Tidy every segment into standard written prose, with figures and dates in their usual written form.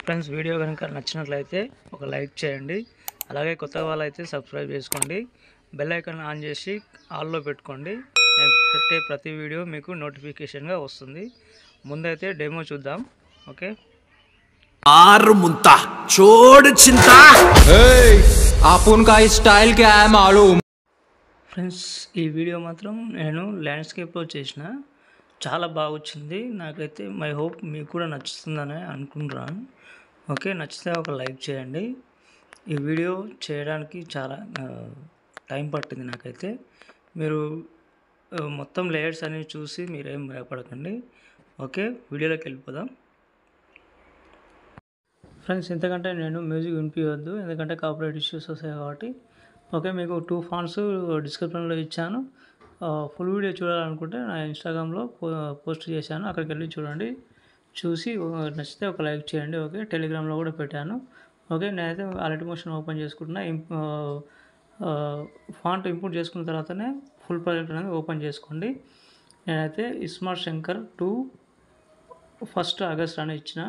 Friends video కనుక నచ్చినట్లయితే ఒక లైక్ చేయండి. అలాగే కొత్త వాళ్ళైతే సబ్స్క్రైబ్ చేసుకోండి. బెల్ ఐకాన్ ఆన్ చేసి ఆల్లో పెట్టుకోండి. నేను పెట్టే ప్రతి వీడియో మీకు నోటిఫికేషన్గా వస్తుంది. ముందైతే డెమో చూద్దాం. ఓకే, आर मुंता छोड़ चिंता अपन का स्टाइल क्या है मालूम। ఫ్రెండ్స్ ఈ వీడియో మాత్రం నేను ల్యాండ్స్కేప్లో చేసిన చాలా బాగా వచ్చింది. నాకైతే మై హోప్ మీకు కూడా నచ్చుతుందని అనుకుంటున్నాను. ఓకే, నచ్చితే ఒక లైక్ చేయండి. ఈ వీడియో చేయడానికి చాలా టైం పట్టింది నాకైతే. మీరు మొత్తం లేయర్స్ అనేవి చూసి మీరేం భయపడకండి. ఓకే, వీడియోలోకి వెళ్ళిపోదాం. ఫ్రెండ్స్ ఇంతకంటే నేను మ్యూజిక్ వినిపించవద్దు, ఎందుకంటే కాపీరైట్ ఇష్యూస్ వస్తాయి కాబట్టి. ఓకే, మీకు 2 ఫాంట్స్ డిస్క్రిప్షన్లో ఇచ్చాను. ఫుల్ వీడియో చూడాలనుకుంటే నా ఇన్స్టాగ్రామ్లో పోస్ట్ చేశాను, అక్కడికి వెళ్ళి చూడండి. చూసి నచ్చితే ఒక లైక్ చేయండి. ఓకే, టెలిగ్రామ్లో కూడా పెట్టాను. ఓకే, నేనైతే ఆల్రెడీ మోషన్ ఓపెన్ చేసుకుంటున్నా. ఫాంట్ ఇంపోర్ట్ చేసుకున్న తర్వాతనే ఫుల్ ప్రాజెక్ట్ అనేది ఓపెన్ చేసుకోండి. నేనైతే ఇస్మార్ట్ శంకర్ 2 1 ఆగస్ట్ అని ఇచ్చిన.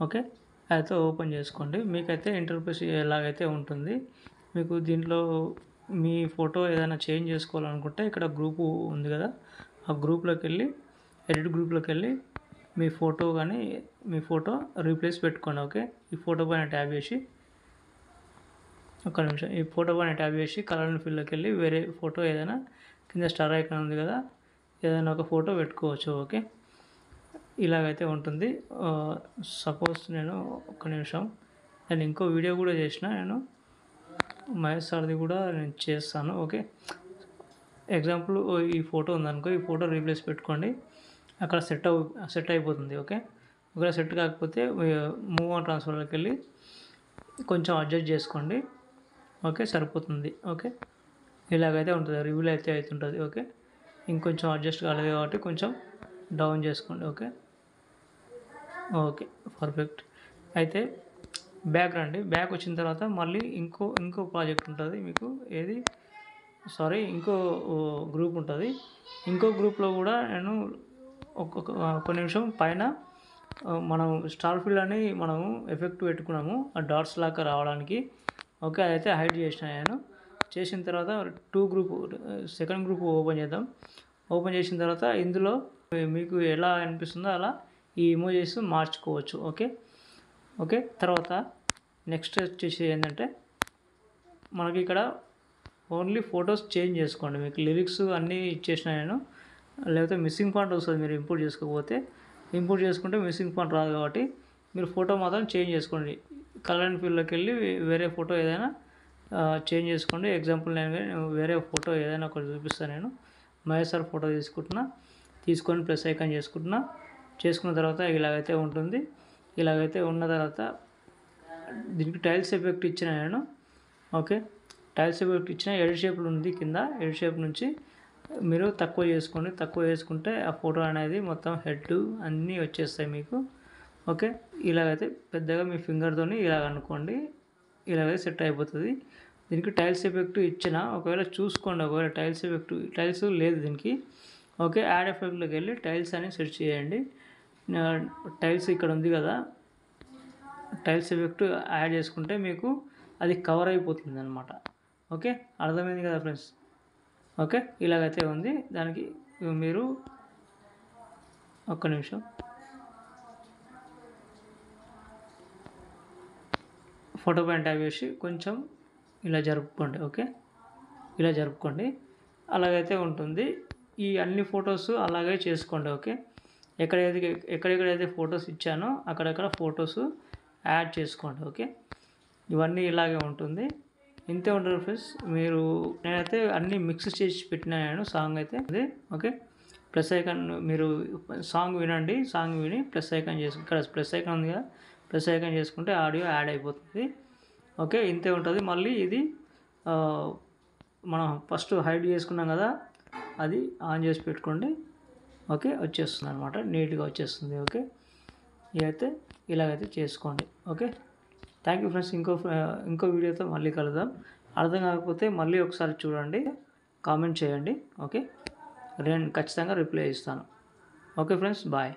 ఓకే, అయితే ఓపెన్ చేసుకోండి. మీకైతే ఇంటర్ఫేస్ ఎలాగైతే ఉంటుంది. మీకు దీంట్లో మీ ఫోటో ఏదైనా చేంజ్ చేసుకోవాలనుకుంటే ఇక్కడ గ్రూపు ఉంది కదా, ఆ గ్రూప్లోకి వెళ్ళి ఎడిట్ గ్రూప్లోకి వెళ్ళి మీ ఫోటో కానీ మీ ఫోటో రీప్లేస్ పెట్టుకోండి. ఓకే, ఈ ఫోటో పైన ట్యాబ్ చేసి ఒక్క నిమిషం, ఈ ఫోటో పైన ట్యాబ్ చేసి కలర్ అండ్ ఫిల్లోకి వెళ్ళి వేరే ఫోటో ఏదైనా కింద స్టార్ ఐకాన్ ఉంది కదా, ఏదైనా ఒక ఫోటో పెట్టుకోవచ్చు. ఓకే, ఇలాగైతే ఉంటుంది. సపోజ్ నేను ఒక్క నిమిషం, నేను ఇంకో వీడియో కూడా చేసిన, నేను మహేష్ సార్ది కూడా నేను చేస్తాను. ఓకే, ఎగ్జాంపుల్ ఈ ఫోటో ఉందనుకో, ఈ ఫోటో రీప్లేస్ పెట్టుకోండి, అక్కడ సెట్ అయిపోతుంది. ఓకే, ఒకవేళ సెట్ కాకపోతే మూవ్ ఆన్ ట్రాన్స్ఫర్లోకి వెళ్ళి కొంచెం అడ్జస్ట్ చేసుకోండి. ఓకే, సరిపోతుంది. ఓకే, ఇలాగైతే ఉంటుంది, రివ్యూలో అయితే అవుతుంటుంది. ఓకే, ఇంకొంచెం అడ్జస్ట్ కాలేదు కాబట్టి కొంచెం డౌన్ చేసుకోండి. Okay okay perfect. అయితే బ్యాక్ రండి. బ్యాక్ వచ్చిన తర్వాత మళ్ళీ ఇంకో ప్రాజెక్ట్ ఉంటుంది మీకు, ఇంకో గ్రూప్ ఉంటుంది. ఇంకో గ్రూప్లో కూడా నేను ఒక్క నిమిషం పైన మనం స్టార్ ఫీల్డ్ అని మనము ఎఫెక్ట్ పెట్టుకున్నాము ఆ డాట్స్ లాగా రావడానికి. ఓకే, అదైతే హైడ్ చేసిన నేను. చేసిన తర్వాత సెకండ్ గ్రూప్ ఓపెన్ చేద్దాం. ఓపెన్ చేసిన తర్వాత ఇందులో మీకు ఎలా అనిపిస్తుందో అలా ఈ ఇమోజెస్ మార్చుకోవచ్చు. ఓకే, తర్వాత నెక్స్ట్ వచ్చేసి ఏంటంటే మనకి ఇక్కడ ఓన్లీ ఫొటోస్ చేంజ్ చేసుకోండి. మీకు లిరిక్స్ అన్నీ ఇచ్చేసిన నేను, లేకపోతే మిస్సింగ్ ఫాంట్ వస్తుంది మీరు ఇంపోర్ట్ చేసుకోకపోతే. ఇంపోర్ట్ చేసుకుంటే మిస్సింగ్ ఫాంట్ రాదు కాబట్టి మీరు ఫోటో మాత్రం చేంజ్ చేసుకోండి. కలర్ అండ్ ఫీల్డ్లోకి వెళ్ళి వేరే ఫోటో ఏదైనా చేంజ్ చేసుకోండి. ఎగ్జాంపుల్ నేను వేరే ఫోటో ఏదైనా ఒకటి చూపిస్తాను. నేను మహేష్ సార్ ఫోటో తీసుకొని ప్లస్ ఐకాన్ చేసుకున్న తర్వాత ఇలాగైతే ఉంటుంది. ఇలాగైతే ఉన్న తర్వాత దీనికి టైల్స్ ఎఫెక్ట్ ఇచ్చిన నేను. ఓకే, టైల్స్ ఎఫెక్ట్ ఇచ్చిన ఎడిట్ షేప్లు ఉంది కింద. ఎడిట్ షేప్ నుంచి మీరు తక్కువ చేసుకుంటే ఆ ఫోటో అనేది మొత్తం హెడ్ అన్నీ వచ్చేస్తాయి మీకు. ఓకే, ఇలాగైతే పెద్దగా మీ ఫింగర్తోని ఇలాగ అనుకోండి, ఇలాగైతే సెట్ అయిపోతుంది. దీనికి టైల్స్ ఎఫెక్ట్ ఇచ్చిన ఒకవేళ చూసుకోండి, ఒకవేళ టైల్స్ లేదు దీనికి. ఓకే, యాడ్ ఎఫెక్ట్లోకి వెళ్ళి టైల్స్ అని సెర్చ్ చేయండి. టైల్స్ ఇక్కడ ఉంది కదా, టైల్స్ ఎఫెక్ట్ యాడ్ చేసుకుంటే మీకు అది కవర్ అయిపోతుంది అన్నమాట. ఓకే, అర్థమైంది కదా ఫ్రెండ్స్. ఓకే, ఇలాగైతే ఉంది. దానికి మీరు ఒక్క నిమిషం ఫోటో పైన ట్యాప్ చేసి కొంచెం ఇలా జరుపుకోండి. ఓకే, ఇలా జరుపుకోండి, అలాగైతే ఉంటుంది. ఈ అన్ని ఫొటోస్ అలాగే చేసుకోండి. ఓకే, ఎక్కడెక్కడైతే ఫొటోస్ ఇచ్చానో అక్కడక్కడ ఫొటోస్ యాడ్ చేసుకోండి. ఓకే, ఇవన్నీ ఇలాగే ఉంటుంది. ఇంతే ఉంటుంది ఫ్రెండ్స్. నేనైతే అన్నీ మిక్స్ చేసి పెట్టినాను సాంగ్ అయితే అది. ఓకే, ప్లస్ ఐకాన్ మీరు సాంగ్ వినండి, సాంగ్ విని ప్లస్ ఐకాన్ ఇక్కడ ప్లస్ ఐకాన్ ఉంది కదా, ప్లస్ ఐకాన్ చేసుకుంటే ఆడియో యాడ్ అయిపోతుంది. ఓకే, ఇంతే ఉంటుంది. మళ్ళీ ఇది మనం ఫస్ట్ హైడ్ చేసుకున్నాం కదా, అది ఆన్ చేసి పెట్టుకోండి. ఓకే, వచ్చేస్తుంది అనమాట, నీట్గా వచ్చేస్తుంది. ఓకే, ఇదైతే ఇలాగైతే చేసుకోండి. Okay, thank you friends. ఇంకో వీడియోతో మళ్ళీ కలుద్దాం. అర్థం కాకపోతే మళ్ళీ ఒకసారి చూడండి, కామెంట్ చేయండి. ఓకే, నేను ఖచ్చితంగా రిప్లై ఇస్తాను. Okay friends, bye.